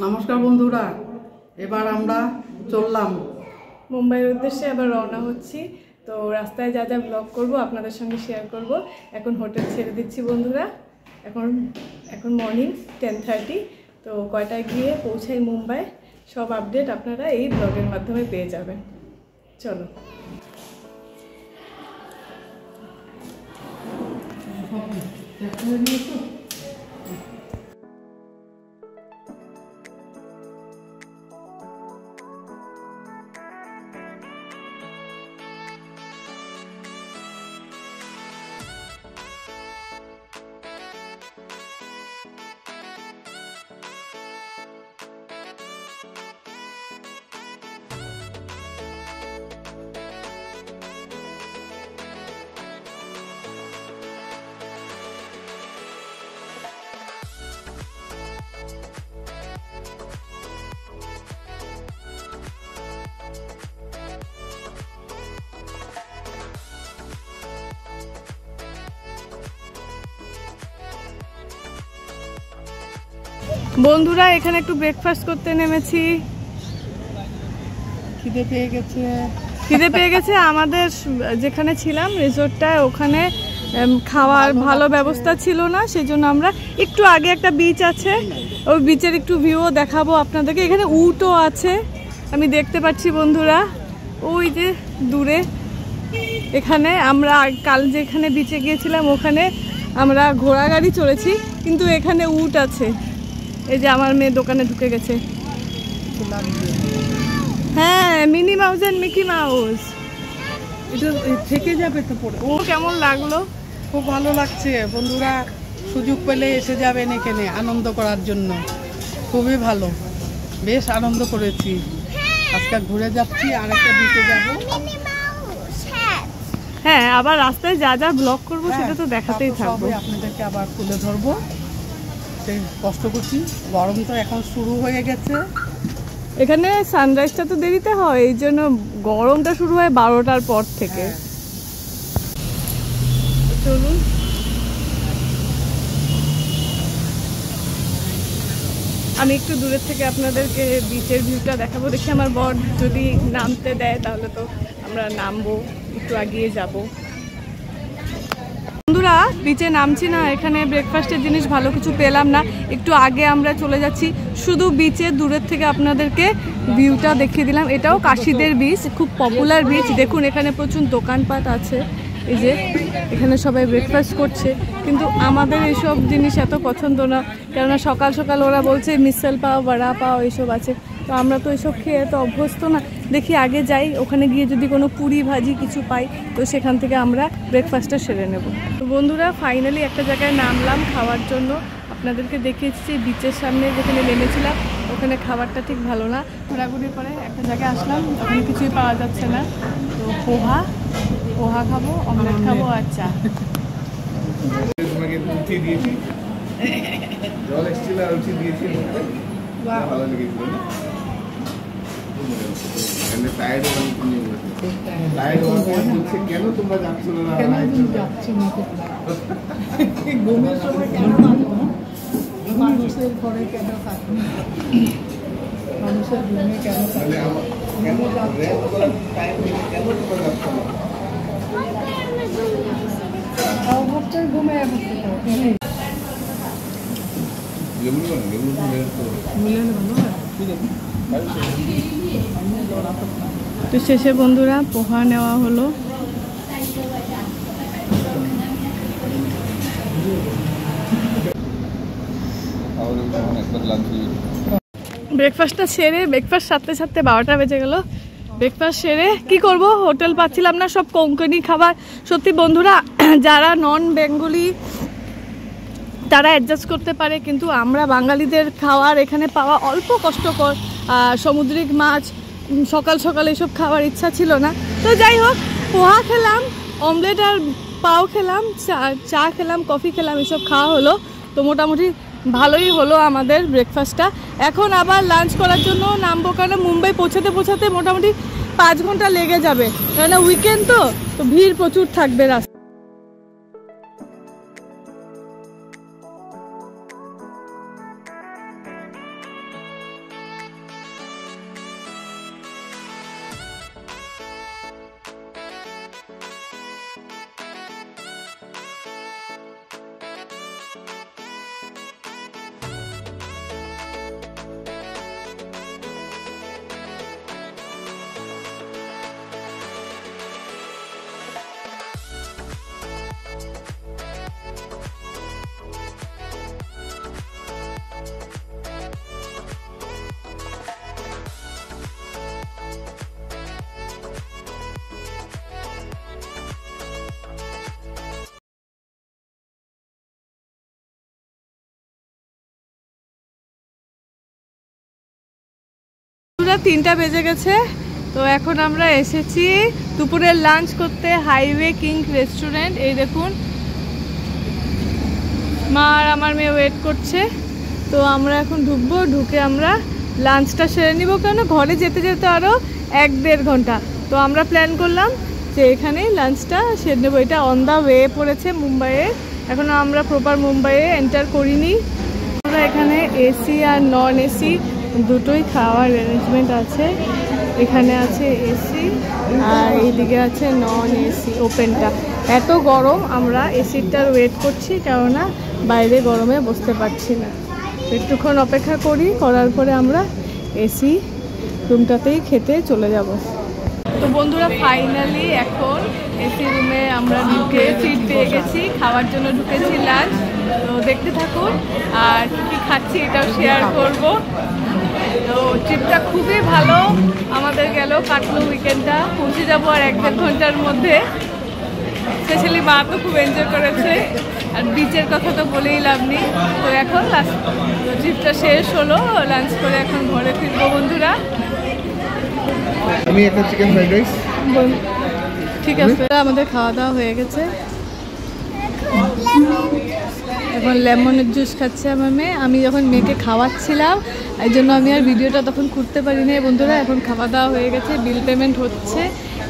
নমস্কার বন্ধুরা, এবার আমরা চললাম মুম্বাইয়ের উদ্দেশ্যে। আবার রওনা হচ্ছি। তো রাস্তায় যা যা ব্লগ করব আপনাদের সঙ্গে শেয়ার করব। এখন হোটেল ছেড়ে দিচ্ছি বন্ধুরা। এখন মর্নিং 10:30। তো কয়টায় গিয়ে পৌঁছাই মুম্বাই, সব আপডেট আপনারা এই ব্লগের মাধ্যমে পেয়ে যাবেন। চলো। বন্ধুরা এখানে একটু ব্রেকফাস্ট করতে নেমেছি। খিদে পেয়ে গেছে। আমাদের যেখানে ছিলাম রিসোর্টটায়, ওখানে খাওয়ার ভালো ব্যবস্থা ছিল না, সেজন্য আমরা একটু আগে একটা বিচ আছে, ওই বিচের একটু ভিউও দেখাবো আপনাদেরকে। এখানে উটও আছে, আমি দেখতে পাচ্ছি বন্ধুরা, ওই যে দূরে। এখানে আমরা কাল যেখানে বিচে গিয়েছিলাম ওখানে আমরা ঘোড়া গাড়ি চড়েছি, কিন্তু এখানে উট আছে। এই যে আমার মেয়ে দোকানে ঢুকে গেছে। হ্যাঁ, Minnie Mouse and Mickey Mouse. এটা থেকে যাবে তো পরে। ও কেমন লাগলো? খুব ভালো লাগছে বন্ধুরা, সুযোগ পেলে এসে যাবেন এখানে আনন্দ করার জন্য। খুবই ভালো, বেশ আনন্দ করেছি। আজকে ঘুরে যাচ্ছি, আর একটা বিচে যাব। হ্যাঁ, আবার রাস্তায় যা যা ব্লগ করবো সেটা তো দেখাতেই থাকবো, আপনাদেরকে আবার তুলে ধরবো। কষ্ট করছি, গরম তো এখন শুরু হয়ে গেছে। এখানে সানরাইজটা তো দেরিতে হয়, এই জন্য গরমটা শুরু হয় 12টার পর থেকে। চলুন। আমি একটু দূরের থেকে আপনাদেরকে বিচের ভিউটা দেখাবো। দেখি আমার বর যদি নামতে দেয় তাহলে তো আমরা নামবো, একটু এগিয়ে যাব। বন্ধুরা বিচে নামছি না, এখানে ব্রেকফাস্টের জিনিস ভালো কিছু পেলাম না, একটু আগে আমরা চলে যাচ্ছি। শুধু বিচে দূরের থেকে আপনাদেরকে ভিউটা দেখিয়ে দিলাম। এটাও কাশীদের বিচ, খুব পপুলার বিচ। দেখুন এখানে প্রচুর দোকানপাট আছে। এই যে এখানে সবাই ব্রেকফাস্ট করছে, কিন্তু আমাদের এইসব জিনিস এত পছন্দ না, কেননা সকাল সকাল ওরা বলছে মিসেল পাও, বড়া পাও এইসব আছে। তো আমরা তো এসব খেয়ে তো অভ্যস্ত না। দেখি আগে যাই, ওখানে গিয়ে যদি কোনো পুরি ভাজি কিছু পাই তো সেখান থেকে আমরা ব্রেকফাস্টটা সেরে নেব। তো বন্ধুরা ফাইনালি একটা জায়গায় নামলাম খাওয়ার জন্য। আপনাদেরকে দেখিয়েছি বিচের সামনে যেখানে নেমেছিলাম, ওখানে খাবারটা ঠিক ভালো না। ঘোরাঘুরির পরে একটা জায়গায় আসলাম, ওখানে কিছুই পাওয়া যাচ্ছে না। তো পোহা খাবো, অমলেট খাবো আর চা। কেন তোমরা যাচ্ছ না? ঘুমের সময় কেন থাকবো? মানুষের ঘরে কেন থাকবো? মানুষের ঘুমে কেন থাকবো? ঘুমে তো শেষে বন্ধুরা পোহা নেওয়া হলো। ব্রেকফাস্টটা সেরে, ব্রেকফাস্ট সারতে 12টা বেজে গেল। ব্রেকফাস্ট সেরে কি করব, হোটেল পাচ্ছিলাম না, সব কোঙ্কনি খাবার। সত্যি বন্ধুরা, যারা নন বেঙ্গলি তারা অ্যাডজাস্ট করতে পারে, কিন্তু আমরা বাঙালিদের খাওয়ার এখানে পাওয়া অল্প কষ্টকর। সামুদ্রিক মাছ সকাল সকাল এসব খাওয়ার ইচ্ছা ছিল না। তো যাই হোক, পোহা খেলাম, অমলেট আর পাও খেলাম, চা খেলাম, কফি খেলাম, এসব খাওয়া হলো। তো মোটামুটি ভালোই হলো আমাদের ব্রেকফাস্টটা। এখন আবার লাঞ্চ করার জন্য নামবো, কারণ মুম্বাই পৌঁছাতে মোটামুটি 5 ঘন্টা লেগে যাবে, কেননা উইকেন্ড তো ভিড় প্রচুর থাকবে রাস্তায়। বন্ধুরা 3টা বেজে গেছে। তো এখন আমরা এসেছি দুপুরের লাঞ্চ করতে হাইওয়ে কিং রেস্টুরেন্ট। এই দেখুন মা আর আমার মেয়ে ওয়েট করছে। তো আমরা এখন ঢুকবো, ঢুকে আমরা লাঞ্চটা সেরে নিব, কেন ঘরে যেতে যেতে আরও 1-1.5 ঘন্টা। তো আমরা প্ল্যান করলাম যে এখানেই লাঞ্চটা সেরে নেবো। এটা অন দ্য ওয়ে পড়েছে মুম্বাইয়ে, এখনও আমরা প্রপার মুম্বাইয়ে এন্টার করিনি। আমরা এখানে এসি আর নন এসি দুটোই খাওয়ার অ্যারেঞ্জমেন্ট আছে। এখানে আছে এসি আর এইদিকে আছে নন এসি ওপেনটা। এত গরম আমরা এসিটার ওয়েট করছি, কেননা বাইরে গরমে বসতে পারছি না। একটুক্ষণ অপেক্ষা করার পরে আমরা এসি রুমটাতেই খেতে চলে যাব। তো বন্ধুরা ফাইনালি এখন এসি রুমে আমরা ঢুকে সিট পেয়ে গেছি, খাওয়ার জন্য ঢুকেছি লাঞ্চ। তো দেখতে থাকুন আর কী খাচ্ছি এটাও শেয়ার করব। তো ট্রিপটা খুবই ভালো আমাদের কাটলো উইকেন্ডটা। পৌঁছে যাবো আর 1-1.5 ঘন্টার মধ্যে। স্পেশালি মা তো খুব এনজয় করেছে, আর বিচের কথা তো বলেই লাভ নেই। তো এখন ট্রিপটা শেষ হলো, লাঞ্চ করে এখন ঘরে ফিরবো বন্ধুরা। আমি একটা চিকেন ফ্রাইড রাইস। ঠিক আছে, আমাদের খাওয়া দাওয়া হয়ে গেছে। এখন লেমনের জুস খাচ্ছে আমার মেয়ে। আমি যখন মেয়েকে খাওয়াচ্ছিলাম এই জন্য আমি আর ভিডিওটা তখন করতে পারিনি বন্ধুরা। এখন খাওয়া দাওয়া হয়ে গেছে, বিল পেমেন্ট হচ্ছে।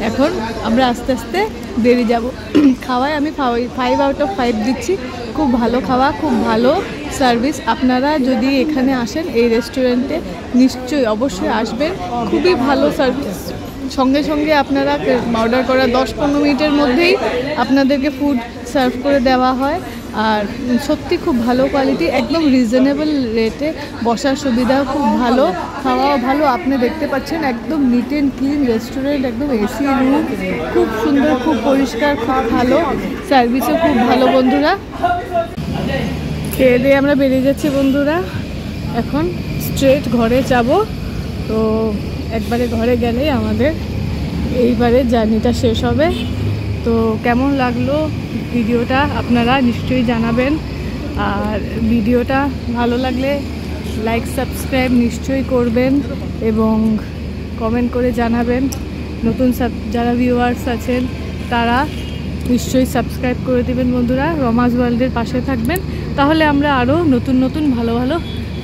এখন আমরা আস্তে আস্তে বেরিয়ে যাব। খাওয়ায় আমি 5 আউট অফ 5 দিচ্ছি। খুব ভালো খাওয়া, খুব ভালো সার্ভিস। আপনারা যদি এখানে আসেন এই রেস্টুরেন্টে নিশ্চয়ই অবশ্যই আসবেন, খুবই ভালো সার্ভিস। সঙ্গে সঙ্গে আপনারা অর্ডার করা 10-15 মিনিটের মধ্যেই আপনাদেরকে ফুড সার্ভ করে দেওয়া হয়। আর সত্যি খুব ভালো কোয়ালিটি, একদম রিজনেবল রেটে, বসার সুবিধাও খুব ভালো, খাওয়াও ভালো। আপনি দেখতে পাচ্ছেন একদম নিট অ্যান্ড ক্লিন রেস্টুরেন্ট, একদম এসি রুম, খুব সুন্দর, খুব পরিষ্কার, খুব ভালো সার্ভিসও খুব ভালো বন্ধুরা। খেয়ে দিয়ে আমরা বেরিয়ে যাচ্ছি বন্ধুরা, এখন স্ট্রেট ঘরে যাব। তো একবারে ঘরে গেলেই আমাদের এইবারে জার্নিটা শেষ হবে। তো কেমন লাগলো ভিডিওটা আপনারা নিশ্চয়ই জানাবেন। আর ভিডিওটা ভালো লাগলে লাইক সাবস্ক্রাইব নিশ্চয়ই করবেন এবং কমেন্ট করে জানাবেন। নতুন যারা ভিউয়ার্স আছেন তারা নিশ্চয়ই সাবস্ক্রাইব করে দেবেন বন্ধুরা। রমাজ ওয়ার্ল্ডের পাশে থাকবেন, তাহলে আমরা আরও নতুন নতুন ভালো ভালো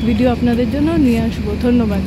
ভিডিও আপনাদের জন্য নিয়ে আসবো। ধন্যবাদ।